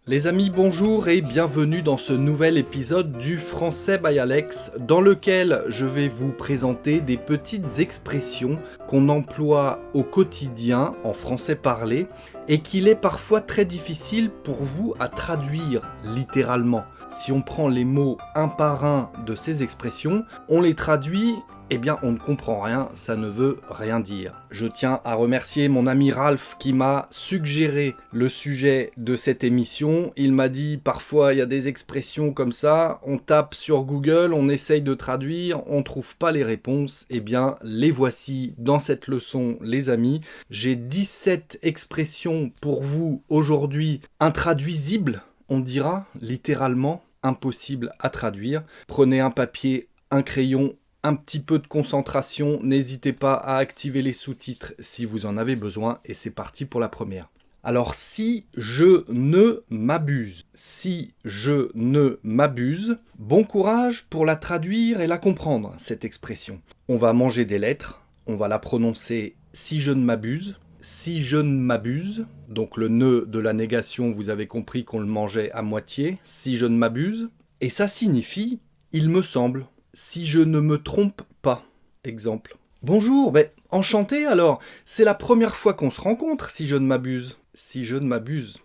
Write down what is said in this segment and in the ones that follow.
Les amis, bonjour et bienvenue dans ce nouvel épisode du Français by Alex, dans lequel je vais vous présenter des petites expressions qu'on emploie au quotidien en français parlé et qu'il est parfois très difficile pour vous à traduire littéralement. Si on prend les mots un par un de ces expressions, on les traduit, eh bien on ne comprend rien, ça ne veut rien dire. Je tiens à remercier mon ami Ralph qui m'a suggéré le sujet de cette émission. Il m'a dit parfois il y a des expressions comme ça, on tape sur Google, on essaye de traduire, on ne trouve pas les réponses. Eh bien les voici dans cette leçon les amis. J'ai 17 expressions pour vous aujourd'hui intraduisibles. On dira littéralement impossible à traduire. Prenez un papier, un crayon, un petit peu de concentration. N'hésitez pas à activer les sous-titres si vous en avez besoin. Et c'est parti pour la première. Alors, si je ne m'abuse, bon courage pour la traduire et la comprendre, cette expression. On va manger des lettres, on va la prononcer si je ne m'abuse. Si je ne m'abuse, donc le nœud de la négation, vous avez compris qu'on le mangeait à moitié, si je ne m'abuse, et ça signifie « il me semble », si je ne me trompe pas, exemple. Bonjour, enchanté alors, c'est la première fois qu'on se rencontre, si je ne m'abuse. Si je ne m'abuse,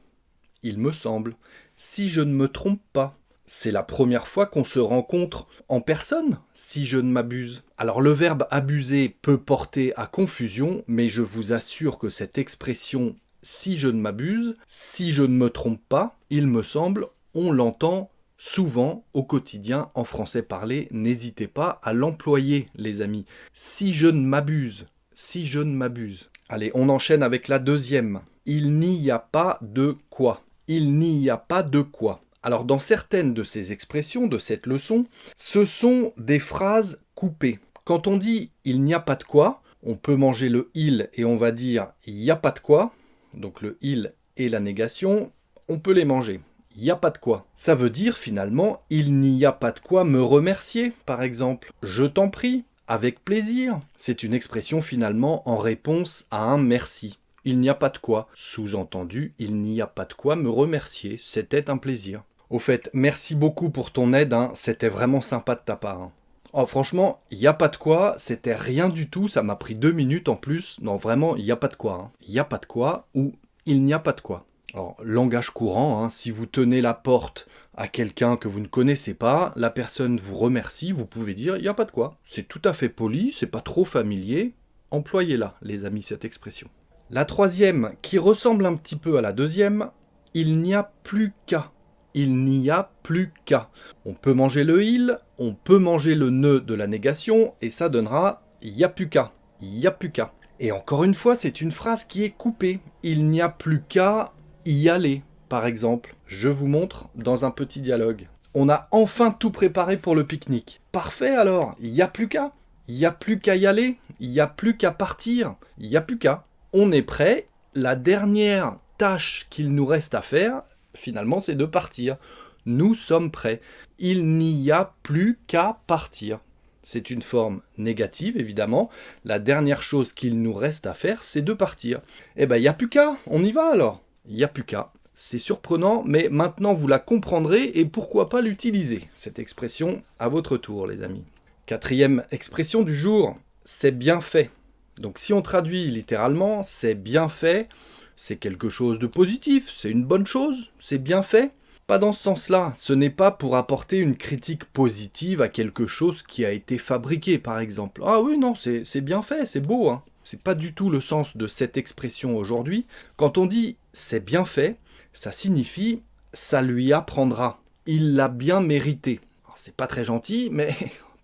il me semble, si je ne me trompe pas. C'est la première fois qu'on se rencontre en personne, si je ne m'abuse. Alors le verbe abuser peut porter à confusion, mais je vous assure que cette expression « si je ne m'abuse »,« si je ne me trompe pas », il me semble, on l'entend souvent au quotidien en français parlé. N'hésitez pas à l'employer, les amis. Si je ne m'abuse, si je ne m'abuse. Allez, on enchaîne avec la deuxième. Il n'y a pas de quoi. Il n'y a pas de quoi. Alors dans certaines de ces expressions de cette leçon, ce sont des phrases coupées. Quand on dit « il n'y a pas de quoi », on peut manger le « il » et on va dire « il n'y a pas de quoi », donc le « il » et la négation, on peut les manger. Il n'y a pas de quoi. Ça veut dire finalement « il n'y a pas de quoi me remercier », par exemple. « Je t'en prie », avec plaisir. C'est une expression finalement en réponse à un « merci ». Il n'y a pas de quoi. Sous-entendu, il n'y a pas de quoi me remercier. C'était un plaisir. Au fait, merci beaucoup pour ton aide. C'était vraiment sympa de ta part. Oh, franchement, il n'y a pas de quoi. C'était rien du tout. Ça m'a pris 2 minutes en plus. Non, vraiment, il n'y a pas de quoi. Il n'y a pas de quoi ou il n'y a pas de quoi. Alors, langage courant, si vous tenez la porte à quelqu'un que vous ne connaissez pas, la personne vous remercie, vous pouvez dire il n'y a pas de quoi. C'est tout à fait poli, c'est pas trop familier. Employez-la, les amis, cette expression. La troisième, qui ressemble un petit peu à la deuxième, il n'y a plus qu'à. Il n'y a plus qu'à. On peut manger le il, on peut manger le nœud de la négation, et ça donnera il n'y a plus qu'à. Il n'y a plus qu'à. Et encore une fois, c'est une phrase qui est coupée. Il n'y a plus qu'à y aller, par exemple. Je vous montre dans un petit dialogue. On a enfin tout préparé pour le pique-nique. Parfait alors, il n'y a plus qu'à. Il n'y a plus qu'à y aller, il n'y a plus qu'à partir, il n'y a plus qu'à. On est prêt, la dernière tâche qu'il nous reste à faire, finalement, c'est de partir. Nous sommes prêts. Il n'y a plus qu'à partir. C'est une forme négative, évidemment. La dernière chose qu'il nous reste à faire, c'est de partir. Eh ben, il n'y a plus qu'à. On y va alors. Il n'y a plus qu'à. C'est surprenant, mais maintenant vous la comprendrez et pourquoi pas l'utiliser, cette expression, à votre tour, les amis. Quatrième expression du jour, c'est bien fait. Donc si on traduit littéralement, c'est bien fait, c'est quelque chose de positif, c'est une bonne chose, c'est bien fait. Pas dans ce sens-là, ce n'est pas pour apporter une critique positive à quelque chose qui a été fabriqué, par exemple. Ah oui, non, c'est bien fait, c'est beau. C'est pas du tout le sens de cette expression aujourd'hui. Quand on dit « c'est bien fait », ça signifie « ça lui apprendra ». Il l'a bien mérité. Alors, c'est pas très gentil, mais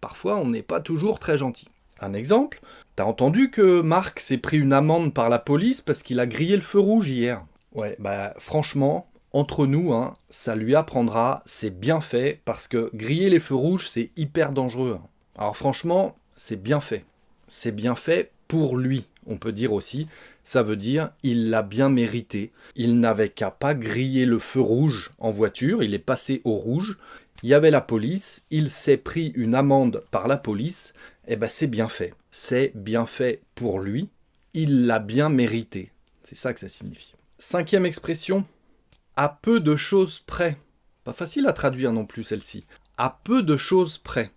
parfois on n'est pas toujours très gentil. Un exemple, t'as entendu que Marc s'est pris une amende par la police parce qu'il a grillé le feu rouge hier. Ouais, franchement, entre nous, ça lui apprendra, c'est bien fait, parce que griller les feux rouges, c'est hyper dangereux. Alors franchement, c'est bien fait. C'est bien fait pour lui, on peut dire aussi. Ça veut dire, il l'a bien mérité. Il n'avait qu'à pas griller le feu rouge en voiture, il est passé au rouge. Il y avait la police, il s'est pris une amende par la police, c'est bien fait. C'est bien fait pour lui, il l'a bien mérité. C'est ça que ça signifie. Cinquième expression, À peu de choses près. Pas facile à traduire non plus celle-ci. À peu de choses près.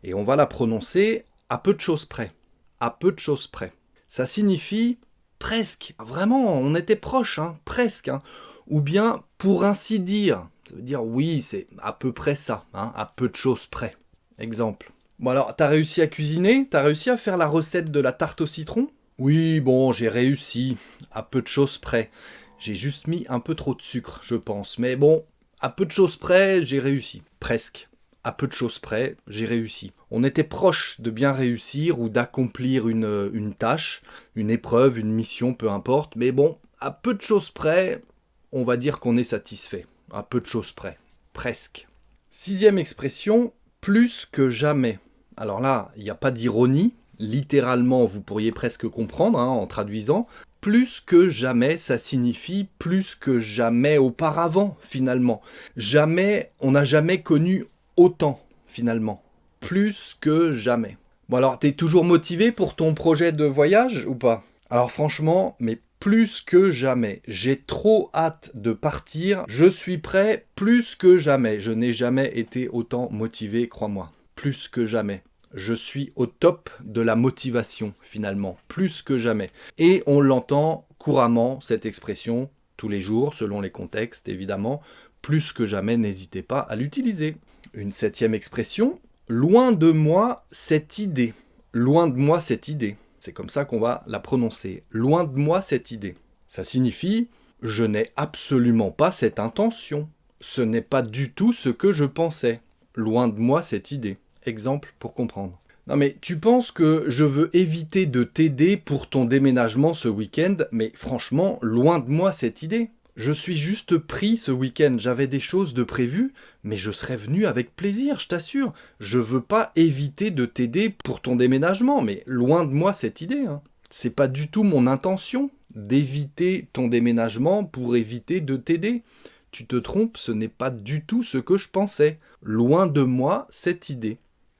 Et on va la prononcer à peu de choses près. À peu de choses près. Ça signifie presque. Vraiment, on était proche, hein, presque. Hein. Ou bien pour ainsi dire. Ça veut dire oui, c'est à peu près ça, hein, à peu de choses près. Exemple. Bon alors, t'as réussi à cuisiner? T'as réussi à faire la recette de la tarte au citron? Oui, bon, j'ai réussi, à peu de choses près. J'ai juste mis un peu trop de sucre, je pense. Mais bon, à peu de choses près, j'ai réussi. Presque. À peu de choses près, j'ai réussi. On était proche de bien réussir ou d'accomplir une tâche, une épreuve, une mission, peu importe. Mais bon, à peu de choses près, on va dire qu'on est satisfait. À peu de choses près. Presque. Sixième expression, plus que jamais. Alors là, il n'y a pas d'ironie. Littéralement, vous pourriez presque comprendre hein, en traduisant. Plus que jamais, ça signifie plus que jamais auparavant, finalement. Jamais, on n'a jamais connu autant, finalement. Plus que jamais. Bon alors, t'es toujours motivé pour ton projet de voyage ou pas? Alors franchement, mais plus que jamais. J'ai trop hâte de partir. Je suis prêt plus que jamais. Je n'ai jamais été autant motivé, crois-moi. Plus que jamais. Je suis au top de la motivation, finalement. Plus que jamais. Et on l'entend couramment, cette expression, tous les jours, selon les contextes, évidemment. Plus que jamais, n'hésitez pas à l'utiliser. Une septième expression. Loin de moi cette idée. Loin de moi cette idée. C'est comme ça qu'on va la prononcer. Loin de moi cette idée. Ça signifie « je n'ai absolument pas cette intention. Ce n'est pas du tout ce que je pensais. Loin de moi cette idée. » Exemple pour comprendre. Non mais tu penses que je veux éviter de t'aider pour ton déménagement ce week-end, mais franchement, loin de moi cette idée. Je suis juste pris ce week-end, j'avais des choses de prévues, mais je serais venu avec plaisir, je t'assure. Je veux pas éviter de t'aider pour ton déménagement, mais loin de moi cette idée. Hein. C'est pas du tout mon intention d'éviter ton déménagement pour éviter de t'aider. Tu te trompes, ce n'est pas du tout ce que je pensais. Loin de moi cette idée.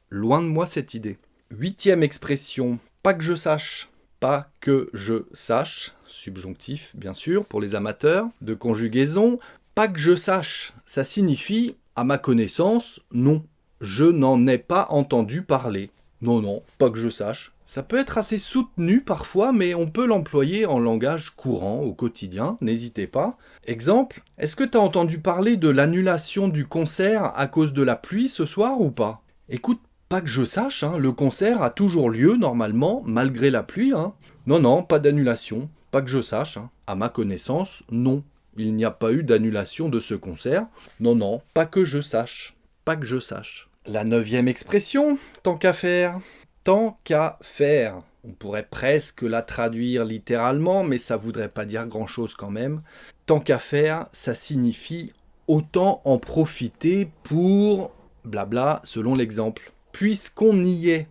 Loin de moi cette idée. Huitième expression, pas que je sache. Pas que je sache, subjonctif bien sûr pour les amateurs de conjugaison. Pas que je sache, ça signifie, à ma connaissance, non. Je n'en ai pas entendu parler. Non, pas que je sache. Ça peut être assez soutenu parfois, mais on peut l'employer en langage courant au quotidien, n'hésitez pas. Exemple, est-ce que tu as entendu parler de l'annulation du concert à cause de la pluie ce soir ou pas? Écoute, pas que je sache, hein, le concert a toujours lieu normalement, malgré la pluie. Hein. Non, pas d'annulation, pas que je sache. Hein. À ma connaissance, non. Il n'y a pas eu d'annulation de ce concert. Non, pas que je sache. Pas que je sache. La neuvième expression, tant qu'à faire. Tant qu'à faire. On pourrait presque la traduire littéralement, mais ça voudrait pas dire grand-chose quand même. Tant qu'à faire, ça signifie autant en profiter pour blabla selon l'exemple. Puisqu'on y est,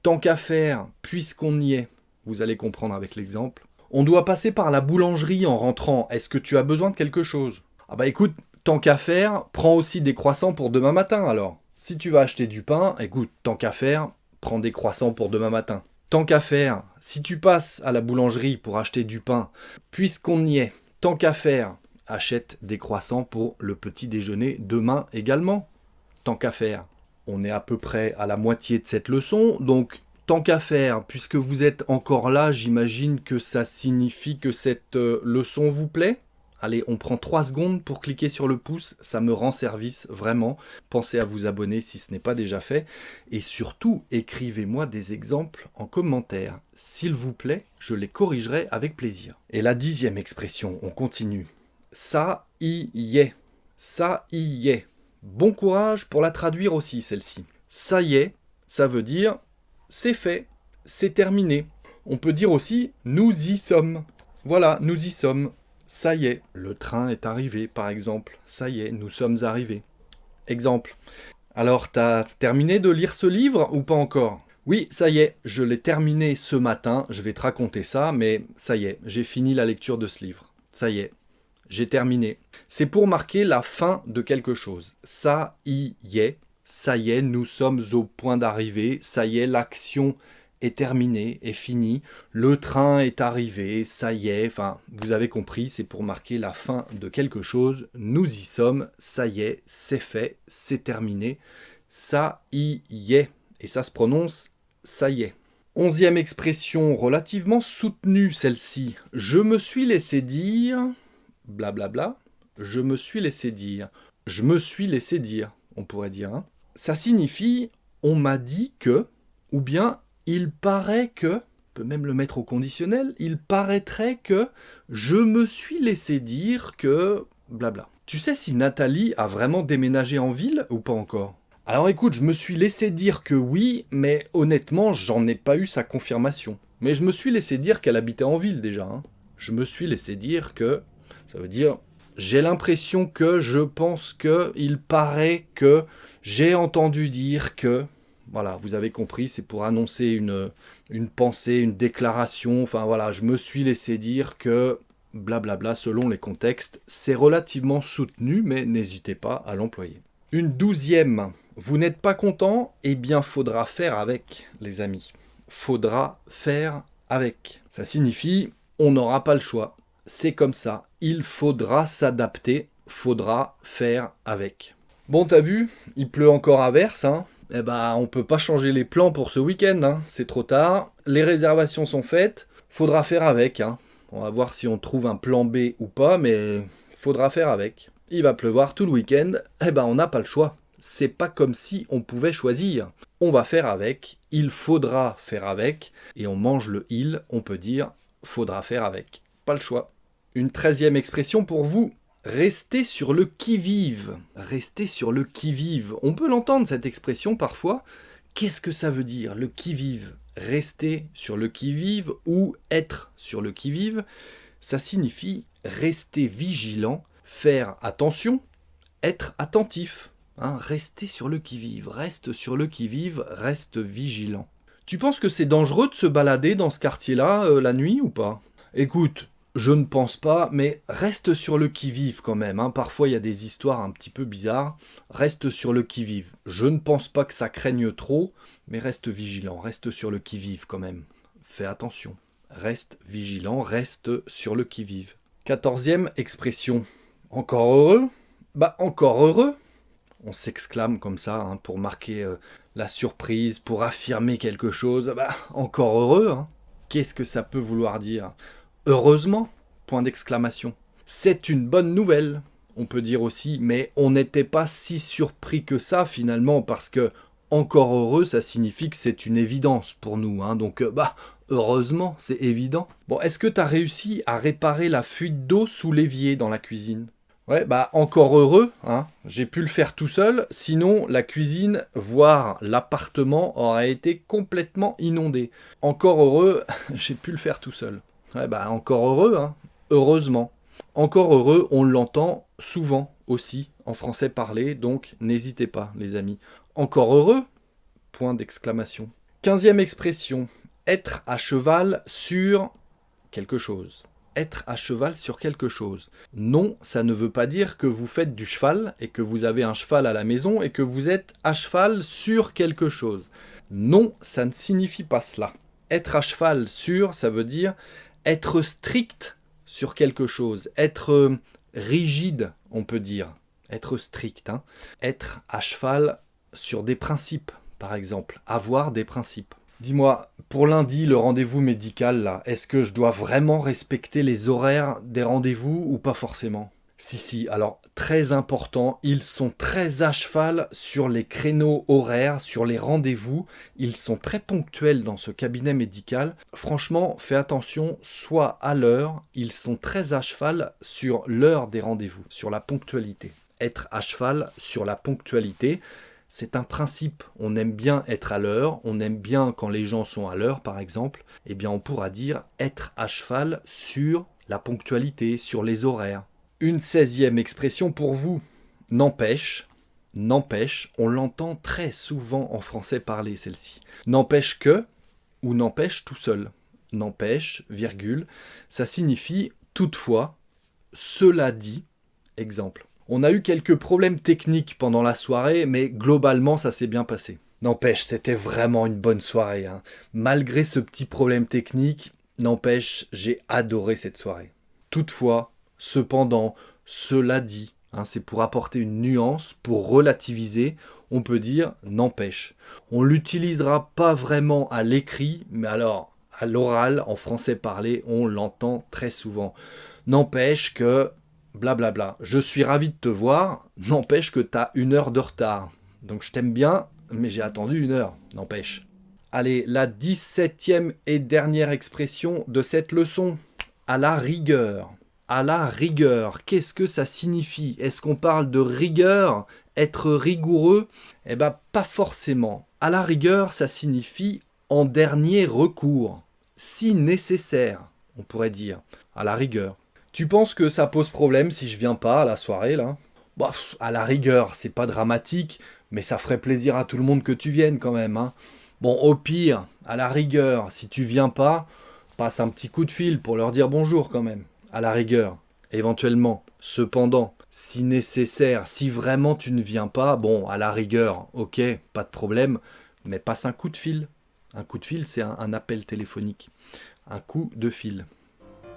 tant qu'à faire, puisqu'on y est, vous allez comprendre avec l'exemple. On doit passer par la boulangerie en rentrant, est-ce que tu as besoin de quelque chose? Ah bah écoute, tant qu'à faire, prends aussi des croissants pour demain matin alors. Si tu vas acheter du pain, écoute, tant qu'à faire, prends des croissants pour demain matin. Tant qu'à faire, si tu passes à la boulangerie pour acheter du pain, puisqu'on y est, tant qu'à faire, achète des croissants pour le petit déjeuner demain également. Tant qu'à faire. On est à peu près à la moitié de cette leçon, donc tant qu'à faire, puisque vous êtes encore là, j'imagine que ça signifie que cette leçon vous plaît. Allez, on prend 3 secondes pour cliquer sur le pouce, ça me rend service, vraiment. Pensez à vous abonner si ce n'est pas déjà fait. Et surtout, écrivez-moi des exemples en commentaire. S'il vous plaît, je les corrigerai avec plaisir. Et la 10e expression, on continue. Ça y est. Ça y est. Bon courage pour la traduire aussi, celle-ci. Ça y est, ça veut dire c'est fait, c'est terminé. On peut dire aussi nous y sommes. Voilà, nous y sommes. Ça y est, le train est arrivé, par exemple. Ça y est, nous sommes arrivés. Exemple. Alors, t'as terminé de lire ce livre ou pas encore? Oui, ça y est, je l'ai terminé ce matin. Je vais te raconter ça, mais ça y est, j'ai fini la lecture de ce livre. Ça y est. J'ai terminé. C'est pour marquer la fin de quelque chose. Ça y est, nous sommes au point d'arrivée, ça y est, l'action est terminé, est fini, le train est arrivé, ça y est, enfin, vous avez compris, c'est pour marquer la fin de quelque chose, nous y sommes, ça y est, c'est fait, c'est terminé, ça y est, et ça se prononce ça y est. 11e expression relativement soutenue, celle-ci, je me suis laissé dire, blablabla, je me suis laissé dire, je me suis laissé dire, on pourrait dire, hein. Ça signifie on m'a dit que, ou bien il paraît que, on peut même le mettre au conditionnel, il paraîtrait que, je me suis laissé dire que, blabla. Tu sais si Nathalie a vraiment déménagé en ville ou pas encore ? Alors écoute, je me suis laissé dire que oui, mais honnêtement, j'en ai pas eu sa confirmation. Mais je me suis laissé dire qu'elle habitait en ville déjà, hein. Je me suis laissé dire que, ça veut dire, j'ai l'impression que, je pense que, il paraît que, j'ai entendu dire que, voilà, vous avez compris, c'est pour annoncer une pensée, une déclaration, enfin voilà, je me suis laissé dire que, blablabla, selon les contextes, c'est relativement soutenu, mais n'hésitez pas à l'employer. Une 12e, vous n'êtes pas content ? Eh bien, faudra faire avec, les amis. Faudra faire avec. Ça signifie, on n'aura pas le choix. C'est comme ça. Il faudra s'adapter. Faudra faire avec. Bon, t'as vu, il pleut encore à verse, hein. Eh ben, on peut pas changer les plans pour ce week-end, hein. C'est trop tard. Les réservations sont faites. Faudra faire avec, hein. On va voir si on trouve un plan B ou pas, mais faudra faire avec. Il va pleuvoir tout le week-end. Eh ben, on n'a pas le choix. C'est pas comme si on pouvait choisir. On va faire avec, il faudra faire avec, et on mange le il, on peut dire faudra faire avec. Pas le choix. Une 13e expression pour vous, rester sur le qui-vive. Rester sur le qui-vive. On peut l'entendre cette expression parfois. Qu'est-ce que ça veut dire, le qui-vive ? Rester sur le qui-vive ou être sur le qui-vive, ça signifie rester vigilant, faire attention, être attentif. Hein, rester sur le qui-vive, reste sur le qui-vive, reste vigilant. Tu penses que c'est dangereux de se balader dans ce quartier-là la nuit ou pas ? Écoute, je ne pense pas, mais reste sur le qui-vive quand même. Hein. Parfois il y a des histoires un petit peu bizarres. Reste sur le qui-vive. Je ne pense pas que ça craigne trop, mais reste vigilant, reste sur le qui-vive quand même. Fais attention. Reste vigilant, reste sur le qui-vive. 14e expression. Encore heureux ? Bah encore heureux. On s'exclame comme ça hein, pour marquer la surprise, pour affirmer quelque chose. Bah, encore heureux, hein. Qu'est-ce que ça peut vouloir dire ? Heureusement, point d'exclamation. C'est une bonne nouvelle, on peut dire aussi, mais on n'était pas si surpris que ça finalement, parce que encore heureux, ça signifie que c'est une évidence pour nous. Hein, donc, heureusement, c'est évident. Bon, est-ce que tu as réussi à réparer la fuite d'eau sous l'évier dans la cuisine ? Ouais, bah encore heureux, hein. J'ai pu le faire tout seul, sinon la cuisine, voire l'appartement aurait été complètement inondé. Encore heureux, j'ai pu le faire tout seul. Ouais, bah encore heureux, hein. Heureusement. Encore heureux, on l'entend souvent aussi en français parlé, donc n'hésitez pas les amis. Encore heureux ? Point d'exclamation. 15e expression, être à cheval sur quelque chose. Être à cheval sur quelque chose. Non, ça ne veut pas dire que vous faites du cheval et que vous avez un cheval à la maison et que vous êtes à cheval sur quelque chose. Non, ça ne signifie pas cela. Être à cheval sur, ça veut dire être strict sur quelque chose, être rigide, on peut dire. Être strict, hein. Être à cheval sur des principes, par exemple. Avoir des principes. Dis-moi, pour lundi, le rendez-vous médical, là, est-ce que je dois vraiment respecter les horaires des rendez-vous ou pas forcément ? Si, alors très important, ils sont très à cheval sur les créneaux horaires, sur les rendez-vous, ils sont très ponctuels dans ce cabinet médical. Franchement, fais attention, sois à l'heure, ils sont très à cheval sur l'heure des rendez-vous, sur la ponctualité. Être à cheval sur la ponctualité, c'est un principe, on aime bien être à l'heure, on aime bien quand les gens sont à l'heure par exemple, eh bien on pourra dire être à cheval sur la ponctualité, sur les horaires. Une 16e expression pour vous, n'empêche, on l'entend très souvent en français parler celle-ci. N'empêche que, ou n'empêche tout seul. N'empêche, virgule, ça signifie toutefois, cela dit, exemple. On a eu quelques problèmes techniques pendant la soirée, mais globalement ça s'est bien passé. N'empêche, c'était vraiment une bonne soirée, hein. Malgré ce petit problème technique, n'empêche, j'ai adoré cette soirée. Toutefois, cependant, cela dit, hein, c'est pour apporter une nuance, pour relativiser, on peut dire n'empêche. On l'utilisera pas vraiment à l'écrit, mais alors à l'oral, en français parlé, on l'entend très souvent. N'empêche que, blablabla, je suis ravi de te voir, n'empêche que t'as 1 heure de retard. Donc je t'aime bien, mais j'ai attendu 1 heure, n'empêche. Allez, la 17e et dernière expression de cette leçon. À la rigueur. À la rigueur, qu'est-ce que ça signifie? Est-ce qu'on parle de rigueur? Être rigoureux? Eh bien, pas forcément. À la rigueur, ça signifie en dernier recours. Si nécessaire, on pourrait dire. À la rigueur. Tu penses que ça pose problème si je viens pas à la soirée, là? Bah, à la rigueur, c'est pas dramatique, mais ça ferait plaisir à tout le monde que tu viennes quand même, hein. Bon, au pire, à la rigueur, si tu viens pas, passe un petit coup de fil pour leur dire bonjour quand même. À la rigueur, éventuellement. Cependant, si nécessaire, si vraiment tu ne viens pas, bon, à la rigueur, ok, pas de problème, mais passe un coup de fil. Un coup de fil, c'est un appel téléphonique. Un coup de fil.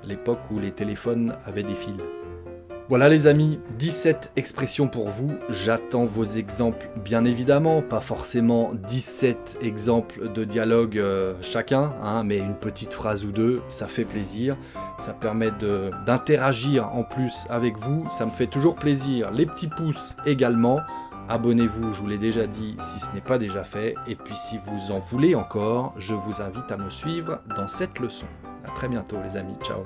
L'époque où les téléphones avaient des fils. Voilà les amis, 17 expressions pour vous. J'attends vos exemples, bien évidemment. Pas forcément 17 exemples de dialogue chacun, hein, mais une petite phrase ou deux, ça fait plaisir. Ça permet d'interagir en plus avec vous. Ça me fait toujours plaisir. Les petits pouces également. Abonnez-vous, je vous l'ai déjà dit, si ce n'est pas déjà fait. Et puis si vous en voulez encore, je vous invite à me suivre dans cette leçon. À très bientôt les amis, ciao.